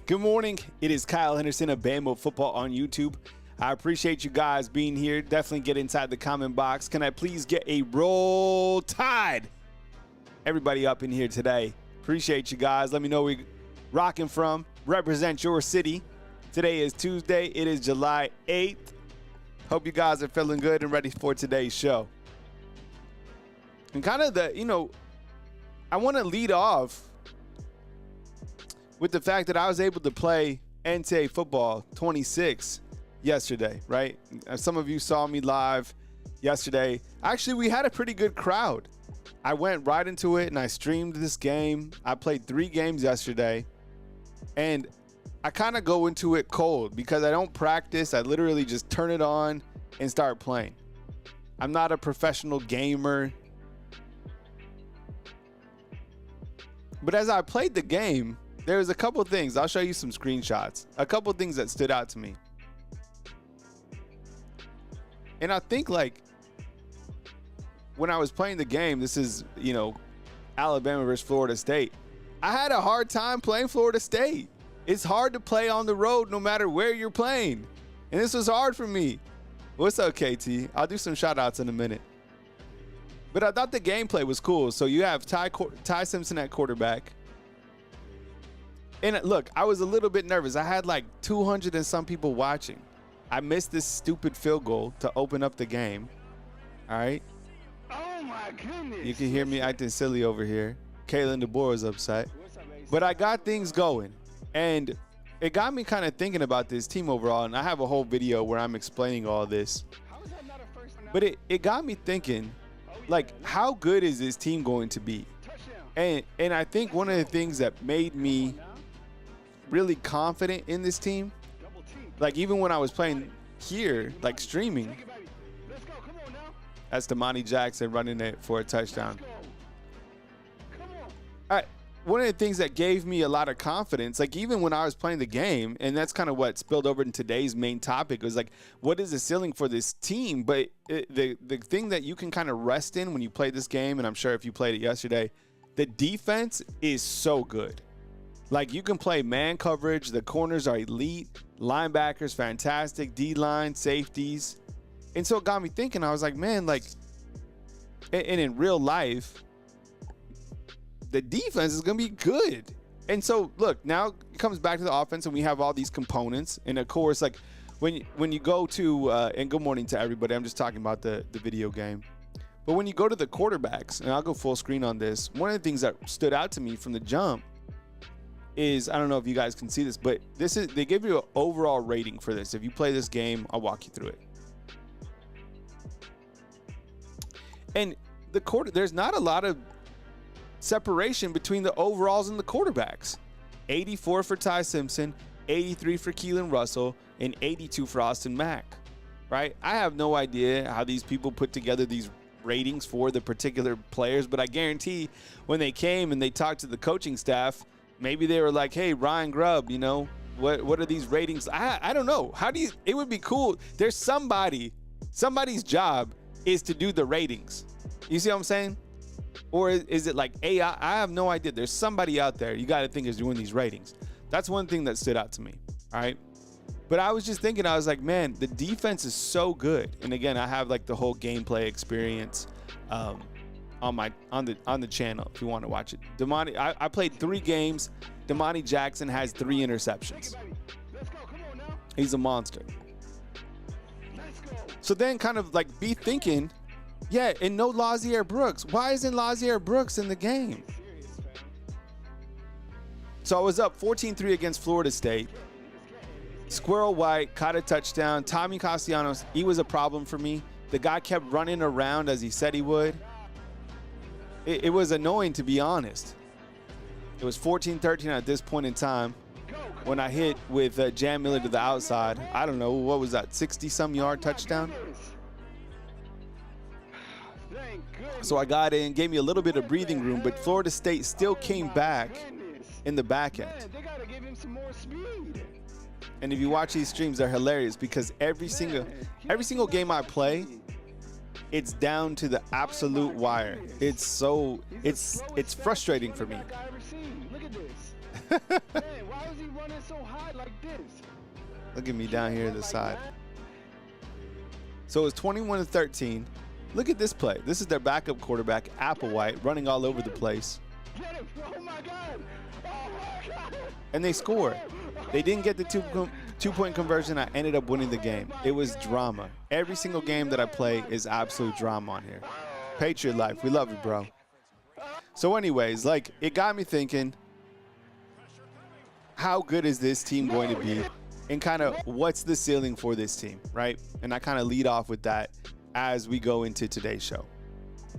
Good morning. It is Kyle Henderson of Bama Football on YouTube. I appreciate you guys being here. Definitely get inside the comment box. Can I please get a roll tide? Everybody up in here today. Appreciate you guys. Let me know where you're rocking from. Represent your city. Today is Tuesday. It is July 8th. Hope you guys are feeling good and ready for today's show. And kind of I want to lead off with the fact that I was able to play NCAA football 26 yesterday, right? Some of you saw me live yesterday. Actually, we had a pretty good crowd. I went right into it and I streamed this game. I played 3 games yesterday, and I kind of go into it cold because I don't practice. I literally just turn it on and start playing. I'm not a professional gamer. But as I played the game, there's a couple things. I'll show you some screenshots. A couple things that stood out to me. And I think, like, when I was playing the game, this is, Alabama versus Florida State. I had a hard time playing Florida State. It's hard to play on the road no matter where you're playing. And this was hard for me. What's up, KT? I'll do some shout outs in a minute. But I thought the gameplay was cool. So you have Ty Simpson at quarterback. And look, I was a little bit nervous. I had like 200 and some people watching. I missed this stupid field goal to open up the game. All right. Oh my goodness. You can hear me acting silly over here. Kalen DeBoer is upset. But I got things going. And it got me kind of thinking about this team overall. And I have a whole video where I'm explaining all this. But it got me thinking, like, how good is this team going to be? And I think one of the things that made me really confident in this team, like even when I was playing here, like streaming, that's Damani Jackson running it for a touchdown. All right, one of the things that gave me a lot of confidence, like even when I was playing the game, and that's kind of what spilled over in today's main topic, was like, what is the ceiling for this team? But the thing that you can kind of rest in when you play this game, and I'm sure if you played it yesterday, the defense is so good. Like, you can play man coverage. The corners are elite. Linebackers, fantastic. D-line, safeties. And so it got me thinking. I was like, man, like, and in real life, the defense is going to be good. And so, look, now it comes back to the offense, and we have all these components. And, of course, like, when you go to and good morning to everybody. I'm just talking about the video game. But when you go to the quarterbacks, and I'll go full screen on this, one of the things that stood out to me from the jump is, I don't know if you guys can see this, but they give you an overall rating for this. If you play this game, I'll walk you through it. And there's not a lot of separation between the overalls and the quarterbacks. 84 for Ty Simpson, 83 for Keelan Russell, and 82 for Austin Mack, right? I have no idea how these people put together these ratings for the particular players, but I guarantee when they came and they talked to the coaching staff, maybe they were like, hey, Ryan Grubb, what are these ratings? I don't know. It would be cool. There's somebody's job is to do the ratings. You see what I'm saying? Or is it like AI? I have no idea. There's somebody out there you got to think is doing these ratings. That's one thing that stood out to me. All right. But I was just thinking, I was like, man, the defense is so good. And again, I have like the whole gameplay experience on the channel if you want to watch it. I played 3 games. Damani Jackson has 3 interceptions. He's a monster. So then kind of like be thinking, yeah, and no Lazier Brooks. Why isn't Lazier Brooks in the game? So I was up 14-3 against Florida State. Squirrel White caught a touchdown. Tommy Castellanos, he was a problem for me. The guy kept running around as he said he would. It was annoying, to be honest. It was 14-13 at this point in time when I hit with Jam Miller to the outside. I don't know, what was that, 60-some yard touchdown? So I got in, gave me a little bit of breathing room, but Florida State still came back in the back end. And if you watch these streams, they're hilarious because every single game I play, it's down to the absolute wire. It's frustrating for me. Man, why is he running so high like this? Look at me down here at the side. So it's 21-13. Look at this play. This is their backup quarterback, Applewhite, running all over the place. Get him! Oh my God! Oh my God! And they score. They didn't get the two-point conversion. I ended up winning the game. It was drama. Every single game that I play is absolute drama on here. Patriot life. We love you, bro. So anyways, like, it got me thinking, how good is this team going to be? And kind of what's the ceiling for this team, right? And I kind of lead off with that as we go into today's show.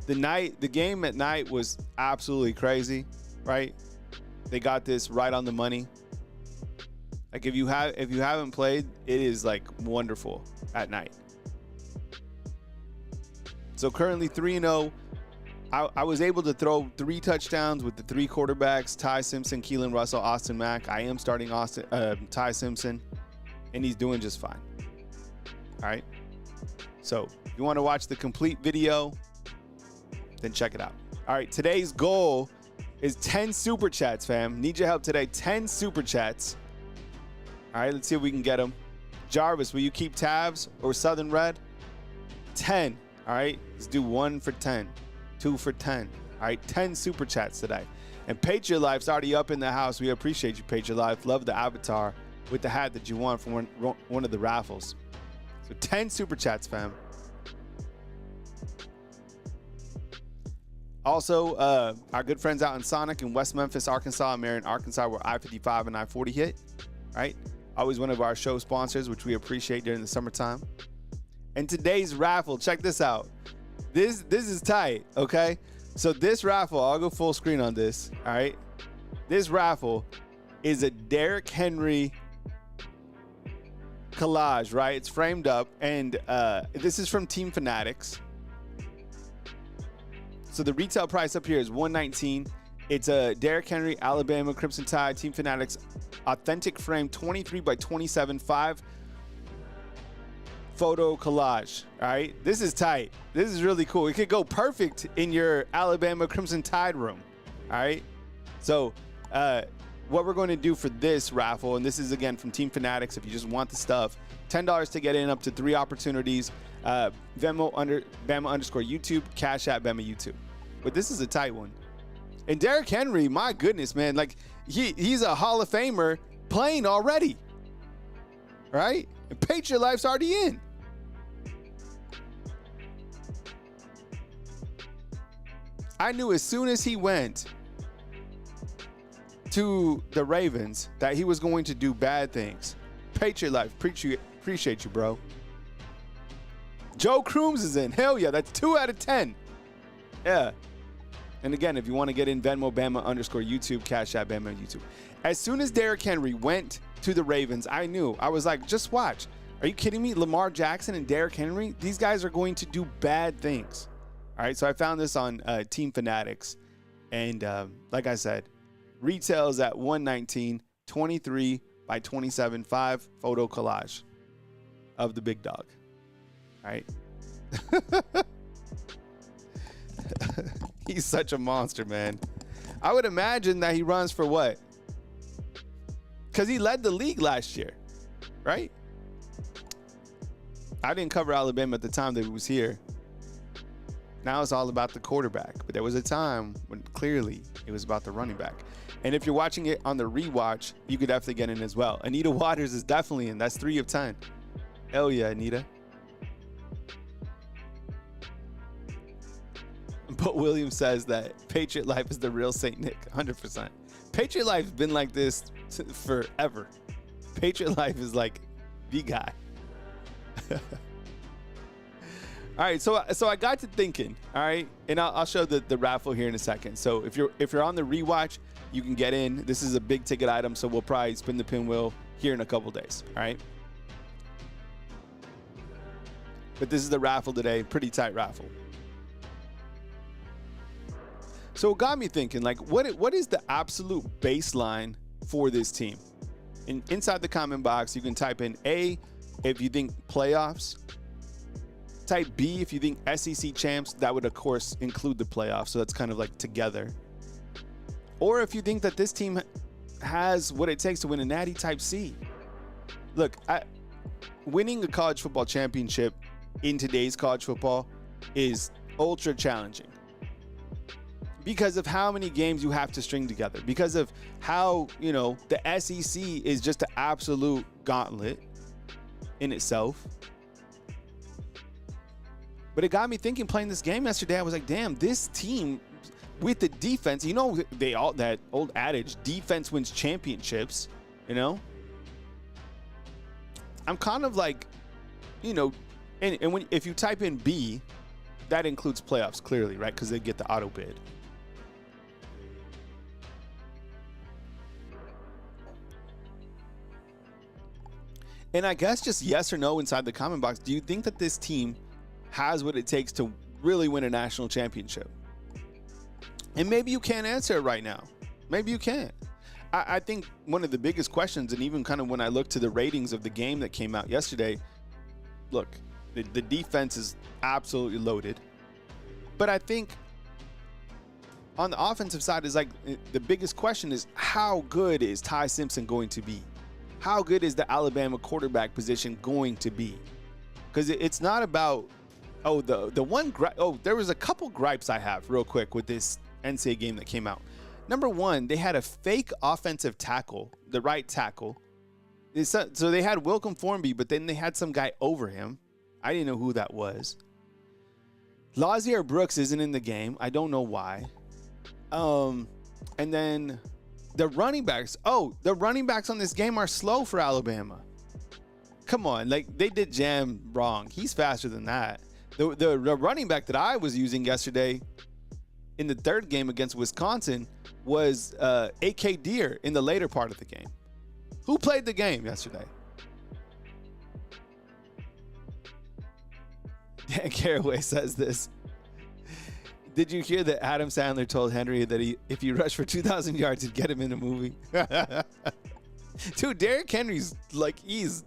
The game at night was absolutely crazy, right? They got this right on the money. Like, if you haven't played, it is like wonderful at night. So currently 3-0. I was able to throw 3 touchdowns with the 3 quarterbacks: Ty Simpson, Kalen Russell, Austin Mack. I am starting Ty Simpson, and he's doing just fine. All right. So if you want to watch the complete video, then check it out. All right. Today's goal is 10 super chats, fam. Need your help today. 10 super chats. All right. Let's see if we can get them. Jarvis, will you keep tabs, or Southern Red? 10. All right. Let's do 1 for 10. 2 for 10. All right, 10 super chats today. And Patriot Life's already up in the house. We appreciate you, Patriot Life. Love the avatar with the hat that you won from one of the raffles. So 10 super chats, fam. Also, our good friends out in Sonic in West Memphis, Arkansas, and Marion, Arkansas, where I-55 and I-40 hit. Right? Always one of our show sponsors, which we appreciate during the summertime. And today's raffle, check this out. This is tight, okay? So this raffle, I'll go full screen on this, all right? This raffle is a Derrick Henry collage, right? It's framed up, and this is from Team Fanatics. So the retail price up here is $119. It's a Derrick Henry, Alabama Crimson Tide, Team Fanatics, authentic frame, 23 by 27, 5 photo collage. All right, this is tight. This is really cool. It could go perfect in your Alabama Crimson Tide room. All right, so what we're going to do for this raffle, and this is again from Team Fanatics, if you just want the stuff, $10 to get in, up to 3 opportunities. Bama underscore YouTube, Cash App Bama YouTube. But this is a tight one. And Derrick Henry, my goodness, man, like he's a Hall of Famer playing already. Right? And Patriot Life's already in. I knew as soon as he went to the Ravens that he was going to do bad things. Patriot Life, appreciate you, bro. Joe Crooms is in. Hell yeah, that's 2 out of 10. Yeah. And again, if you want to get in, Venmo, Bama underscore YouTube, Cash App, Bama YouTube. As soon as Derrick Henry went to the Ravens, I knew. I was like, just watch. Are you kidding me? Lamar Jackson and Derrick Henry, these guys are going to do bad things. All right, so I found this on Team Fanatics. And like I said, retails at $119, 23 by 27, 5 photo collage of the big dog. All right. He's such a monster, man. I would imagine that he runs for what? Because he led the league last year, right? I didn't cover Alabama at the time that he was here. Now it's all about the quarterback. But there was a time when clearly it was about the running back. And if you're watching it on the rewatch, you could definitely get in as well. Anita Waters is definitely in. That's 3 of 10. Hell yeah, Anita. But William says that Patriot Life is the real Saint Nick. 100%. Patriot Life's been like this forever. Patriot Life is like the guy. All right, so I got to thinking, all right, and I'll show the raffle here in a second. So if you're on the rewatch, you can get in. This is a big ticket item, so we'll probably spin the pinwheel here in a couple days, all right? But this is the raffle today, pretty tight raffle. So it got me thinking, like, what is the absolute baseline for this team? And inside the comment box, you can type in A if you think playoffs. Type B if you think SEC champs. That would, of course, include the playoffs. So that's kind of like together. Or if you think that this team has what it takes to win a Natty Type C. Look, winning a college football championship in today's college football is ultra challenging because of how many games you have to string together, because of how, the SEC is just an absolute gauntlet in itself. But it got me thinking playing this game yesterday. I was like, damn, this team with the defense, that old adage, defense wins championships, I'm kind of like, and if you type in B, that includes playoffs clearly, right? Because they get the auto bid. And I guess just yes or no inside the comment box, do you think that this team has what it takes to really win a national championship? And maybe you can't answer it right now. Maybe you can't. I think one of the biggest questions, and even kind of when I look to the ratings of the game that came out yesterday, look, the defense is absolutely loaded. But I think on the offensive side is like the biggest question is how good is Ty Simpson going to be? How good is the Alabama quarterback position going to be? Because it's not about, there was a couple gripes I have real quick with this NCAA game that came out. Number one, they had a fake offensive tackle, the right tackle. So they had Wilcom Formby, but then they had some guy over him. I didn't know who that was. Lazier Brooks isn't in the game. I don't know why. And then the running backs. The running backs on this game are slow for Alabama. Come on, they did Jam wrong. He's faster than that. The running back that I was using yesterday in the third game against Wisconsin was A.K. Deer in the later part of the game. Who played the game yesterday? Dan Caraway says this. Did you hear that Adam Sandler told Henry that if he rushed for 2,000 yards, he'd get him in a movie? Dude, Derrick Henry's he's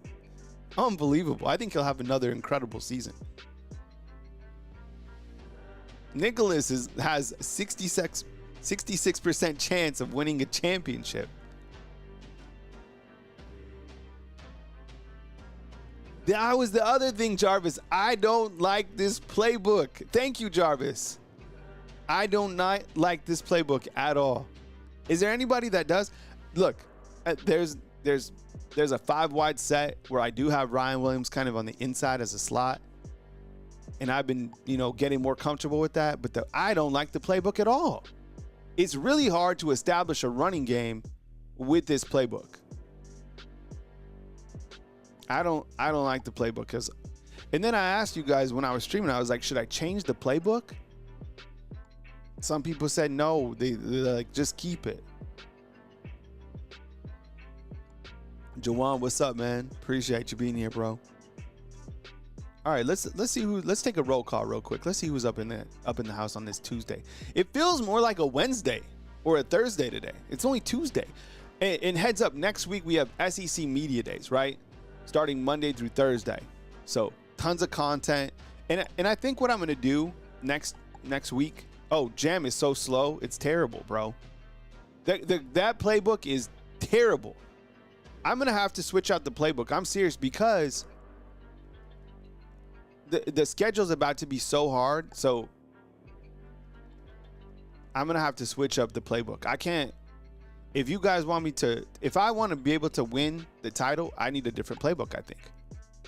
unbelievable. I think he'll have another incredible season. Nicholas has 66% chance of winning a championship. That was the other thing, Jarvis. I don't like this playbook. Thank you, Jarvis. I do not like this playbook at all. Is there anybody that does? Look, there's a 5 wide set where I do have Ryan Williams kind of on the inside as a slot. And I've been, getting more comfortable with that. But I don't like the playbook at all. It's really hard to establish a running game with this playbook. I don't like the playbook. And then I asked you guys when I was streaming, I was like, should I change the playbook? Some people said no. They're like, just keep it. Jawan, what's up, man? Appreciate you being here, bro. All right, let's take a roll call real quick. Let's see who's up in the house on this Tuesday. It feels more like a Wednesday or a Thursday today. It's only Tuesday. And heads up, next week we have SEC Media Days, right? Starting Monday through Thursday. So tons of content. And I think what I'm gonna do next week. Oh, Jam is so slow. It's terrible, bro. That playbook is terrible. I'm gonna have to switch out the playbook. I'm serious because the schedule's about to be so hard. So I'm gonna have to switch up the playbook. I can't. If you guys want me to, if I want to be able to win the title, I need a different playbook, I think.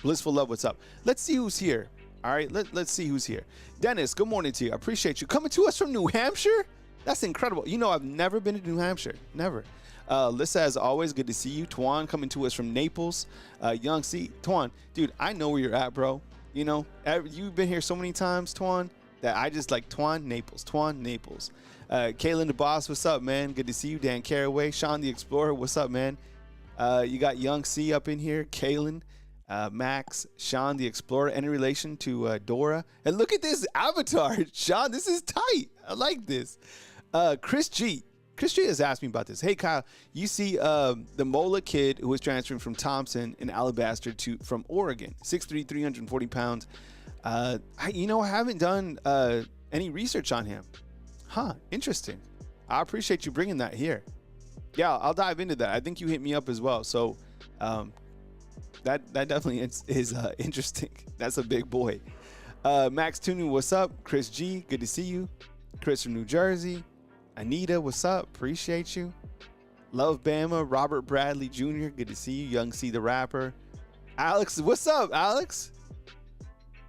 Blissful Love, what's up? Let's see who's here. All right, let's see who's here. Dennis, good morning to you. I appreciate you coming to us from New Hampshire. That's incredible. I've never been to New Hampshire. Never. Lissa, as always, good to see you. Twan coming to us from Naples. Young C. Twan, dude, I know where you're at, bro. You've been here so many times, Twan, that I just like Twan, Naples. Kalen DeBoer, what's up, man? Good to see you. Dan Caraway. Sean the Explorer, what's up, man? You got Young C up in here. Kalen, Max, Sean the Explorer. Any relation to Dora? And look at this avatar. Sean, this is tight. I like this. Chris G has asked me about this. Hey, Kyle, you see the Mola kid who was transferring from Thompson in Alabaster from Oregon, 6'3", 340 pounds. I haven't done any research on him. Huh, interesting. I appreciate you bringing that here. Yeah, I'll dive into that. I think you hit me up as well. So that definitely is interesting. That's a big boy. Max Tunu, what's up? Chris G, good to see you. Chris from New Jersey. Anita, what's up? Appreciate you. Love Bama. Robert Bradley Jr., good to see you. Young C the rapper. Alex, what's up, Alex?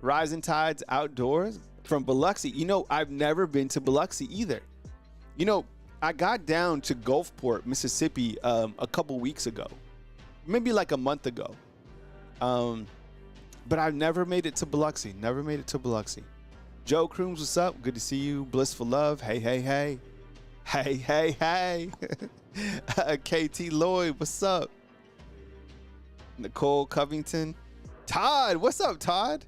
Rising Tides Outdoors from Biloxi. You know, I've never been to Biloxi either. You know, I got down to Gulfport, Mississippi a couple weeks ago. Maybe like a month ago. But I've never made it to Biloxi. Never made it to Biloxi. Joe Crooms, what's up? Good to see you. Blissful Love. Hey, hey, hey. Hey, hey, hey. KT Lloyd, what's up? Nicole Covington. Todd, what's up, Todd?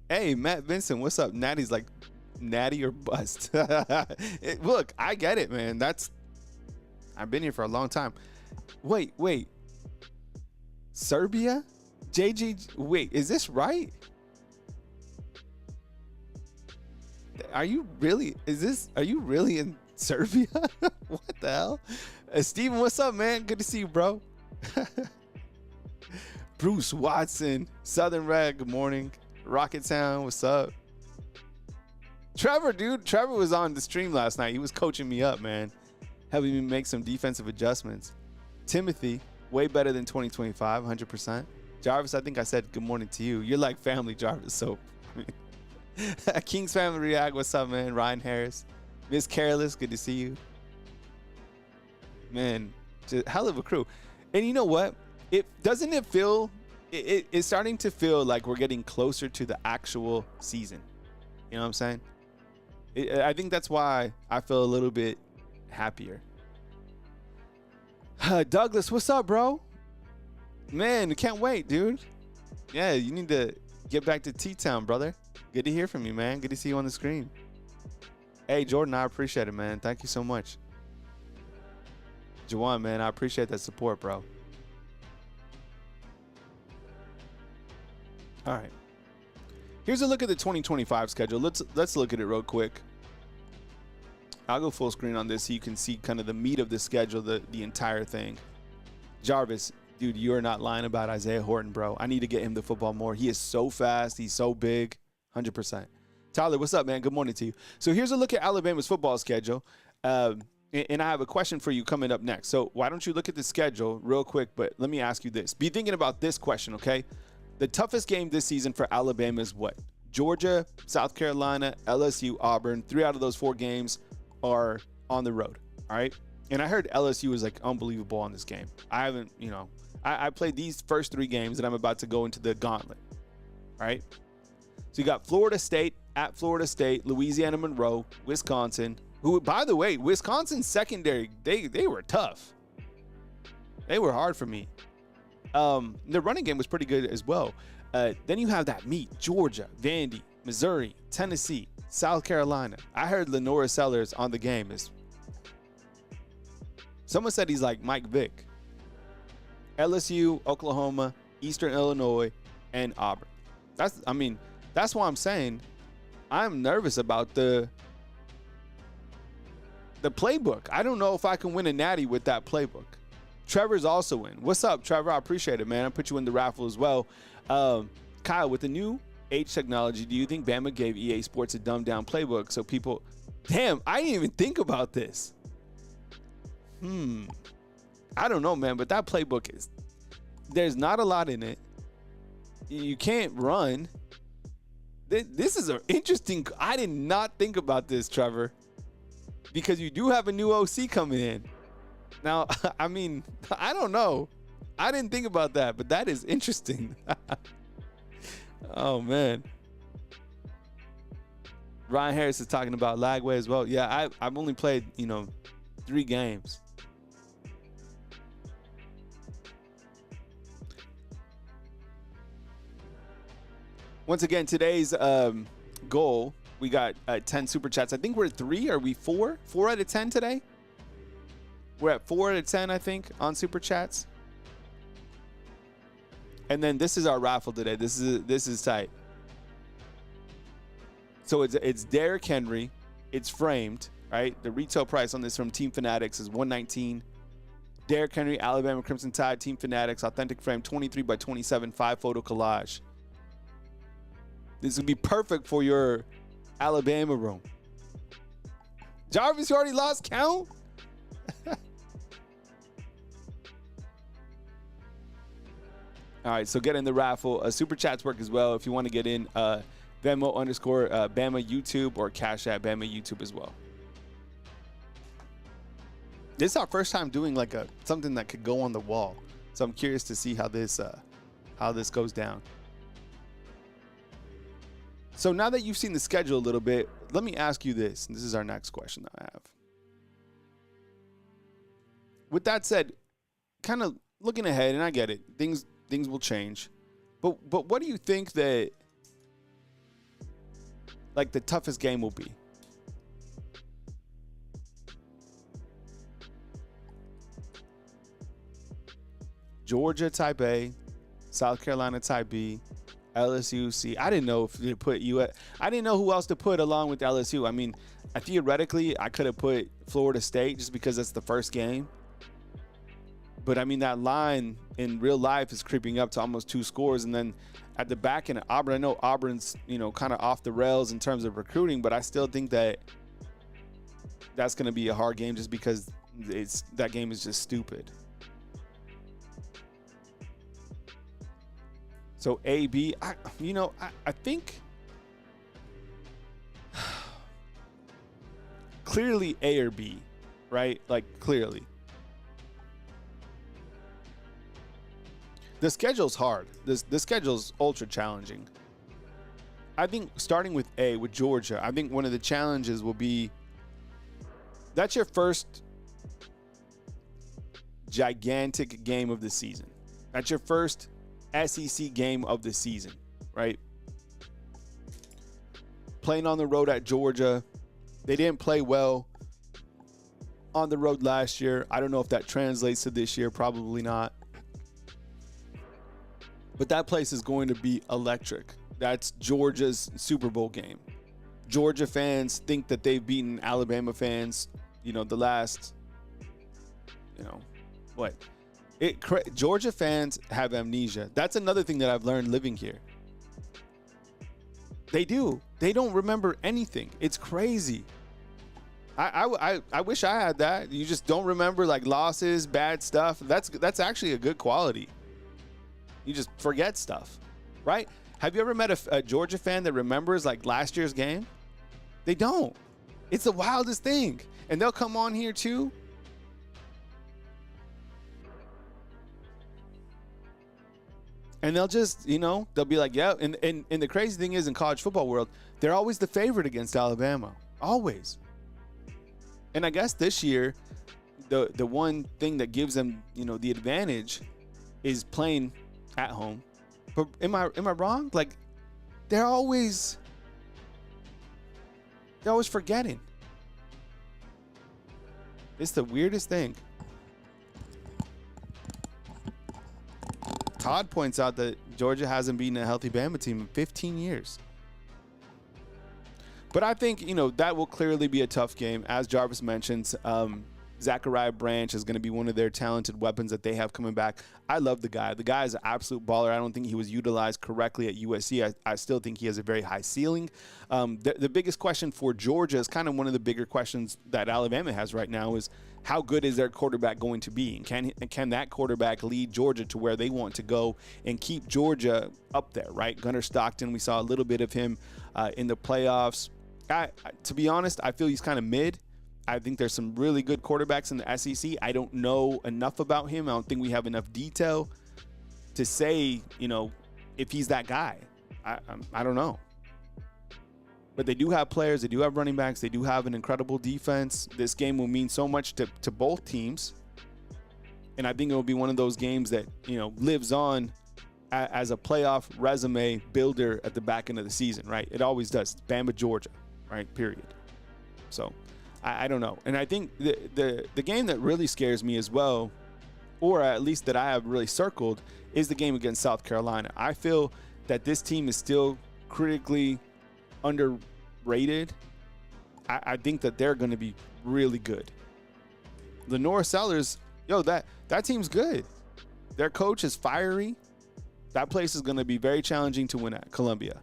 Hey, Matt Vincent, what's up? Natty's like, natty or bust. Look, I get it, man. I've been here for a long time. Wait. Serbia? JG, wait, is this right? Are you really in Serbia? What the hell? Steven, what's up, man? Good to see you, bro. Bruce Watson, Southern Red, good morning. Rocket Town, what's up? Trevor, dude. Trevor was on the stream last night. He was coaching me up, man. Helping me make some defensive adjustments. Timothy, way better than 2025, 100%. Jarvis, I think I said good morning to you. You're like family, Jarvis, so. King's Family React, what's up, man? Ryan Harris. Miss Careless, good to see you. Man, just hell of a crew. And you know what? It's starting to feel like we're getting closer to the actual season. You know what I'm saying? I think that's why I feel a little bit happier. Douglas, what's up, bro? Man, can't wait, dude. Yeah, you need to get back to T-Town, brother. Good to hear from you, man. Good to see you on the screen. Hey, Jordan, I appreciate it, man. Thank you so much. Jawan, man, I appreciate that support, bro. All right. Here's a look at the 2025 schedule. Let's look at it real quick. I'll go full screen on this so you can see kind of the meat of the schedule, the entire thing. Jarvis, dude, you are not lying about Isaiah Horton, bro. I need to get him the football more. He is so fast. He's so big. 100%. Tyler, what's up, man? Good morning to you. So here's a look at Alabama's football schedule. And I have a question for you coming up next. So why don't you look at the schedule real quick, but let me ask you this. Be thinking about this question, okay? The toughest game this season for Alabama is what? Georgia, South Carolina, LSU, Auburn. 3 out of those 4 games are on the road, all right? And I heard LSU was like unbelievable on this game. I haven't, I played these first 3 games and I'm about to go into the gauntlet, all right? So you got Florida State, at Florida State, Louisiana Monroe, Wisconsin, who, by the way, Wisconsin's secondary, they were tough. They were hard for me. The running game was pretty good as well. Then you have that meat, Georgia, Vandy, Missouri, Tennessee, South Carolina. I heard Lenora Sellers on the game. Someone said he's like Mike Vick. LSU, Oklahoma, Eastern Illinois, and Auburn. That's why I'm saying I'm nervous about the playbook. I don't know if I can win a natty with that playbook. Trevor's also in. What's up, Trevor? I appreciate it, man. I put you in the raffle as well. Kyle, with the new H technology, do you think Bama gave EA Sports a dumbed-down playbook so people... Damn, I didn't even think about this. I don't know, man, but that playbook is... There's not a lot in it. You can't run. This is an interesting... I did not think about this, Trevor, because you do have a new OC coming in. Now, I mean, I don't know. I didn't think about that, but that is interesting. Oh, man. Ryan Harris is talking about Lagway as well. Yeah, I've only played, 3 games. Once again, today's goal, we got 10 super chats. I think we're at 3. Are we 4? 4 out of 10 today? We're at 4 out of 10, I think, on super chats. And then this is our raffle today. This is tight. So it's Derrick Henry. It's framed. right? The retail price on this from Team Fanatics is $119. Derrick Henry, Alabama Crimson Tide, Team Fanatics, authentic frame, 23 by 27, 5-photo collage. This would be perfect for your Alabama room. Jarvis, you already lost count? All right, so get in the raffle. Super chats work as well if you want to get in. Venmo _ Bama YouTube or Cash App Bama YouTube as well. This is our first time doing like something that could go on the wall, so I'm curious to see how this goes down. So now that you've seen the schedule a little bit, let me ask you this. And this is our next question that I have. With that said, kind of looking ahead, and I get it, things will change, but what do you think that like the toughest game will be? Georgia type A, South Carolina type B, LSU C. I didn't know if they put I didn't know who else to put along with LSU. I mean, theoretically, I could have put Florida State just because that's the first game. But I mean, that line in real life is creeping up to almost 2 scores. And then at the back end, Auburn, I know Auburn's, kind of off the rails in terms of recruiting, but I still think that that's going to be a hard game just because that game is just stupid. So A, B, I think clearly A or B, right? Like clearly. The schedule's hard. The schedule's ultra challenging. I think starting with A, with Georgia, I think one of the challenges will be that's your first gigantic game of the season. That's your first SEC game of the season, right? Playing on the road at Georgia. They didn't play well on the road last year. I don't know if that translates to this year. Probably not. But that place is going to be electric. That's Georgia's Super Bowl game. Georgia fans think that they've beaten Alabama fans, the last, what? Georgia fans have amnesia. That's another thing that I've learned living here. They do. They don't remember anything. It's crazy. I wish I had that. You just don't remember like losses, bad stuff. That's actually a good quality. You just forget stuff, right? Have you ever met a Georgia fan that remembers like last year's game? They don't. It's the wildest thing. And they'll come on here too. And they'll just, they'll be like, yeah. And the crazy thing is in college football world, they're always the favorite against Alabama. Always. And I guess this year, the one thing that gives them, the advantage is playing at home. But am I wrong? Like, they're always forgetting. It's the weirdest thing. Todd points out that Georgia hasn't beaten a healthy Bama team in 15 years. But I think, that will clearly be a tough game. As Jarvis mentions, Zachariah Branch is going to be one of their talented weapons that they have coming back. I love the guy. The guy is an absolute baller. I don't think he was utilized correctly at USC. I still think he has a very high ceiling. The biggest question for Georgia is kind of one of the bigger questions that Alabama has right now is how good is their quarterback going to be? And can that quarterback lead Georgia to where they want to go and keep Georgia up there, right? Gunnar Stockton, we saw a little bit of him in the playoffs. To be honest, I feel he's kind of mid. I think there's some really good quarterbacks in the SEC. I don't know enough about him. I don't think we have enough detail to say, if he's that guy. I don't know. But they do have players. They do have running backs. They do have an incredible defense. This game will mean so much to both teams. And I think it will be one of those games that, lives on as a playoff resume builder at the back end of the season, right? It always does. It's Bama, Georgia, right? Period. So I don't know. And I think the game that really scares me as well, or at least that I have really circled, is the game against South Carolina. I feel that this team is still critically underrated. I think that they're going to be really good. The North Sellers, that team's good. Their coach is fiery. That place is going to be very challenging to win at Columbia.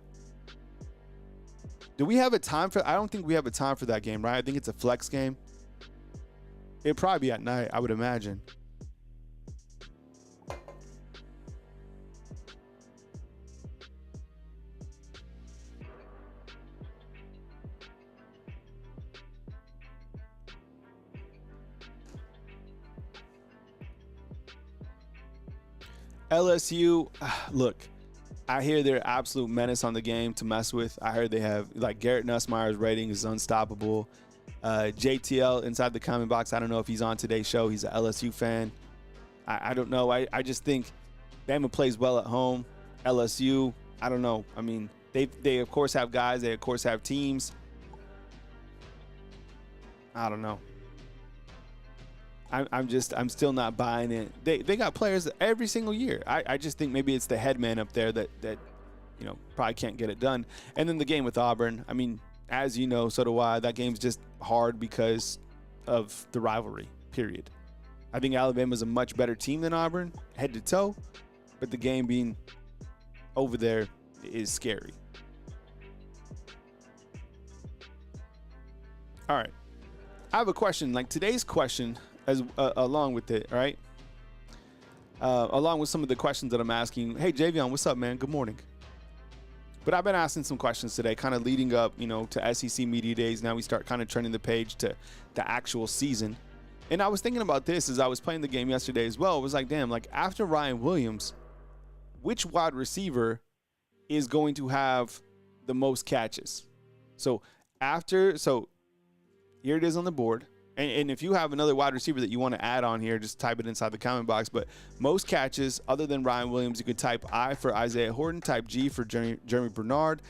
Do we have a time for? I don't think we have a time for that game, right? I think it's a flex game. It'd probably be at night, I would imagine. LSU, look, I hear they're absolute menace on the game to mess with. I heard they have, like, Garrett Nussmeier's rating is unstoppable. JTL inside the comment box, I don't know if he's on today's show. He's an LSU fan. I don't know. I just think Bama plays well at home. LSU, I don't know. I mean, they of course have guys. They of course have teams. I don't know. I'm still not buying it. They got players every single year. I just think maybe it's the head man up there that probably can't get it done. And then the game with Auburn, I mean, as you know, so do I. That game's just hard because of the rivalry, period. I think Alabama's a much better team than Auburn, head to toe, but the game being over there is scary. All right. I have a question, like today's question, as along with it, all right? Along with some of the questions that I'm asking. Hey, Javion, what's up, man? Good morning. But I've been asking some questions today, kind of leading up, to SEC Media Days. Now we start kind of turning the page to the actual season. And I was thinking about this as I was playing the game yesterday as well. It was like, damn, like after Ryan Williams, which wide receiver is going to have the most catches? So here it is on the board. And if you have another wide receiver that you want to add on here, just type it inside the comment box. But most catches, other than Ryan Williams, you could type I for Isaiah Horton, type G for Jeremy Bernard,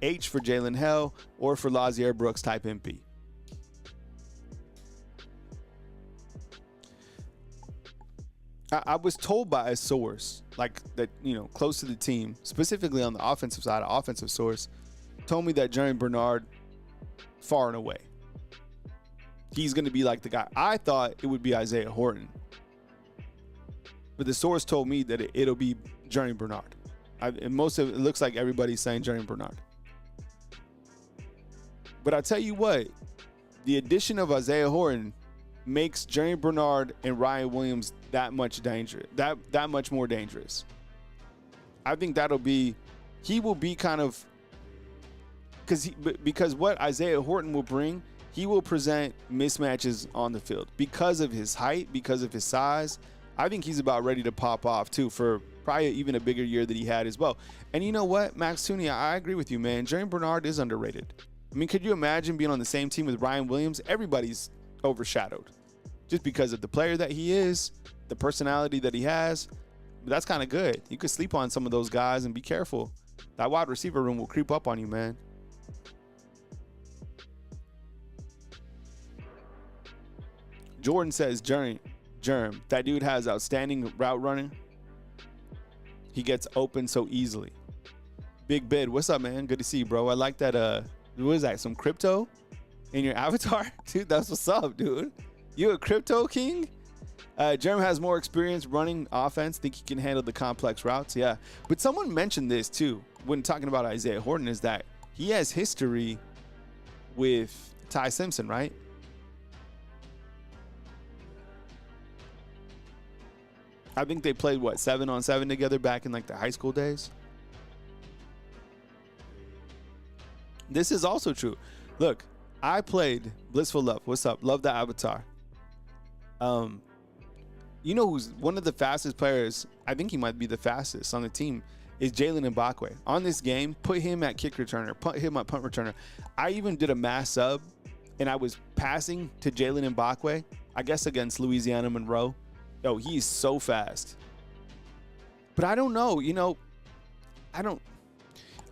H for Jalen Hell, or for Lazier Brooks, type MP. I was told by a source, like that, close to the team, specifically on the offensive side, an offensive source, told me that Jeremy Bernard, far and away, he's going to be like the guy. I thought it would be Isaiah Horton. But the source told me that it'll be Jeremy Bernard. And most of it looks like everybody's saying Jeremy Bernard. But I tell you what, the addition of Isaiah Horton makes Jeremy Bernard and Ryan Williams that much dangerous, that much more dangerous. I think he will be kind of, because what Isaiah Horton will bring, he will present mismatches on the field because of his height, because of his size. I think he's about ready to pop off too for probably even a bigger year that he had as well. And you know what, Max Tooney, I agree with you, man. Jeremy Bernard is underrated. I mean, could you imagine being on the same team with Ryan Williams? Everybody's overshadowed just because of the player that he is, the personality that he has. But that's kind of good. You could sleep on some of those guys and be careful. That wide receiver room will creep up on you, man. Jordan says, Jerm, that dude has outstanding route running. He gets open so easily. Big Bid, what's up, man? Good to see you, bro. I like that. What is that? Some crypto in your avatar? Dude, that's what's up, dude. You a crypto king? Jerm has more experience running offense. Think he can handle the complex routes? Yeah. But someone mentioned this, too, when talking about Isaiah Horton, is that he has history with Ty Simpson, right? I think they played, 7-on-7 together back in, like, the high school days? This is also true. Look, I played Blissful Love. What's up? Love the avatar. You know who's one of the fastest players? I think he might be the fastest on the team. Is Jalen Mbakwe. On this game, put him at kick returner, put him at punt returner. I even did a mass sub, and I was passing to Jalen Mbakwe, I guess against Louisiana Monroe. Yo, he's so fast. But I don't know,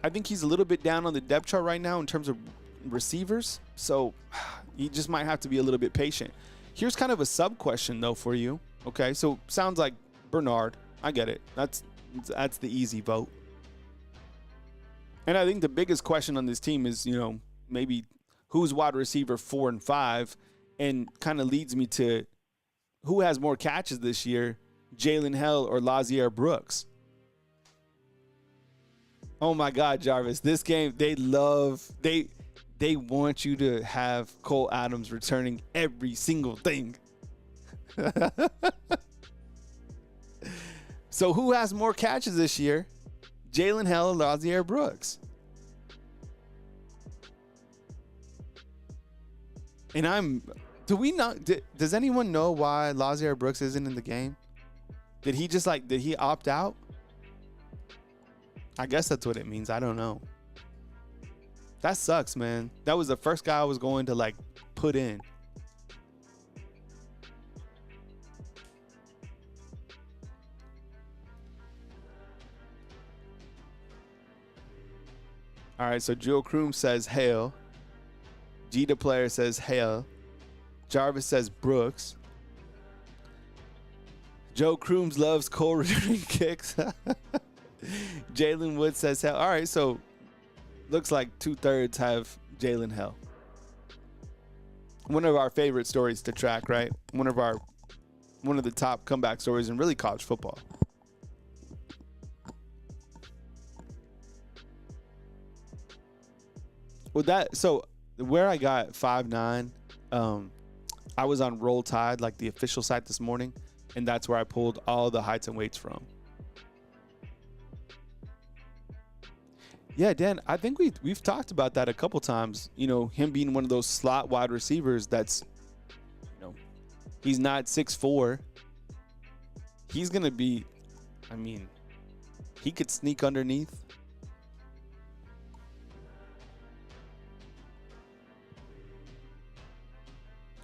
I think he's a little bit down on the depth chart right now in terms of receivers. So he just might have to be a little bit patient. Here's kind of a sub question though for you. Okay, so sounds like Bernard. I get it. That's the easy vote. And I think the biggest question on this team is, maybe who's wide receiver 4 and 5, and kind of leads me to who has more catches this year, Jalen Hell or Lazier Brooks. Oh my God, Jarvis, this game, they want you to have Cole Adams returning every single thing. So who has more catches this year? Jalen Hell or Lazier Brooks? And does anyone know why Lazier Brooks isn't in the game? Did he opt out? I guess that's what it means. I don't know. That sucks, man. That was the first guy I was going to put in. All right, so Joe Kroom says hail. Gita Player says hail. Jarvis says Brooks. Joe Crooms loves Cole returning kicks. Jalen Wood says hell. All right, so looks like 2/3 have Jalen Hell. One of our favorite stories to track, right? One of the top comeback stories in really college football. So where I got 5'9", I was on Roll Tide, like the official site this morning, and that's where I pulled all the heights and weights from. Yeah, Dan, I think we've talked about that a couple times. You know, him being one of those slot wide receivers that's, he's not 6'4". He's going to be, he could sneak underneath.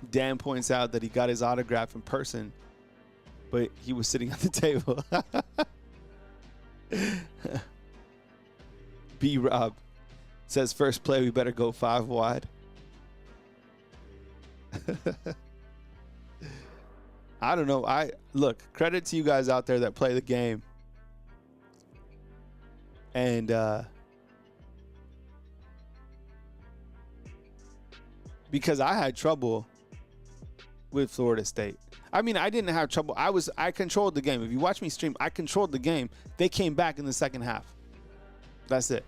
Dan points out that he got his autograph in person, but he was sitting at the table. B Rob says first play we better go 5 wide. I don't know. Look, credit to you guys out there that play the game. And because I had trouble with Florida State. I didn't have trouble. I controlled the game. If you watch me stream, I controlled the game. They came back in the second half. That's it.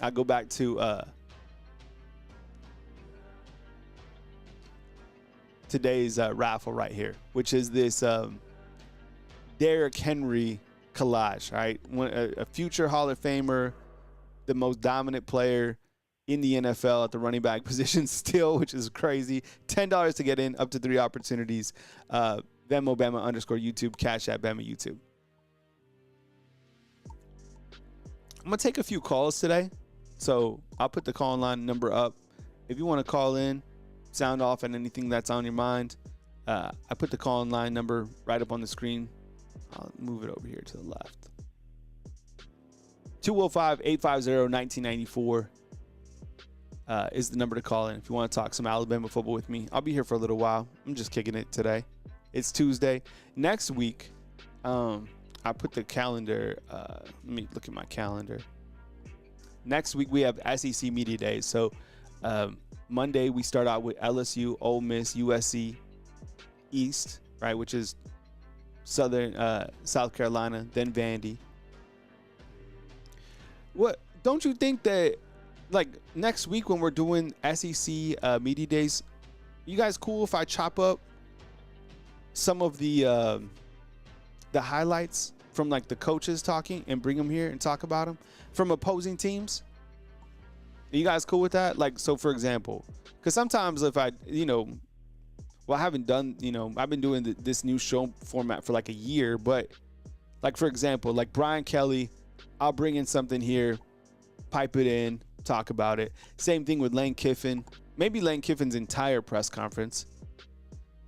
I go back to today's raffle right here, which is this Derrick Henry collage, right? A future Hall of Famer, the most dominant player in the NFL at the running back position still, which is crazy. $10 to get in, up to 3 opportunities. Venmo, Bama _YouTube, Cash App, Bama YouTube. I'm going to take a few calls today. So I'll put the call line number up. If you want to call in, sound off on anything that's on your mind, I put the call line number right up on the screen. I'll move it over here to the left. 205-850-1994 is the number to call in if you want to talk some Alabama football with me. I'll be here for a little while. I'm just kicking it today. It's Tuesday. Next week, I put the calendar. Let me look at my calendar. Next week, we have SEC Media Days. So Monday, we start out with LSU, Ole Miss, USC, East, right, which is South Carolina, then Vandy. What don't you think that next week when we're doing SEC Media Days, you guys cool if I chop up some of the highlights from the coaches talking and bring them here and talk about them from opposing teams? Are you guys cool with that? So for example, because sometimes if I haven't done, I've been doing this new show format for a year, but for example, Brian Kelly, I'll bring in something here, pipe it in, talk about it. Same thing with Lane Kiffin. Maybe Lane Kiffin's entire press conference.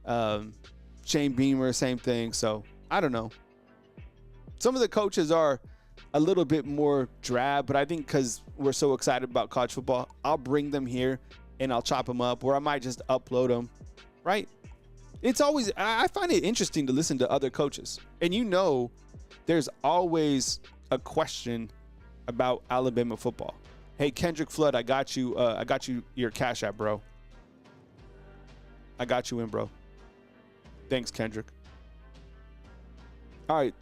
Shane Beamer, same thing. So I don't know. Some of the coaches are a little bit more drab, but I think because we're so excited about college football, I'll bring them here and I'll chop them up, or I might just upload them, right? It's always, I find it interesting to listen to other coaches. And there's always a question about Alabama football. Hey, Kendrick Flood, I got you your Cash App, bro. I got you in, bro. Thanks, Kendrick. All right.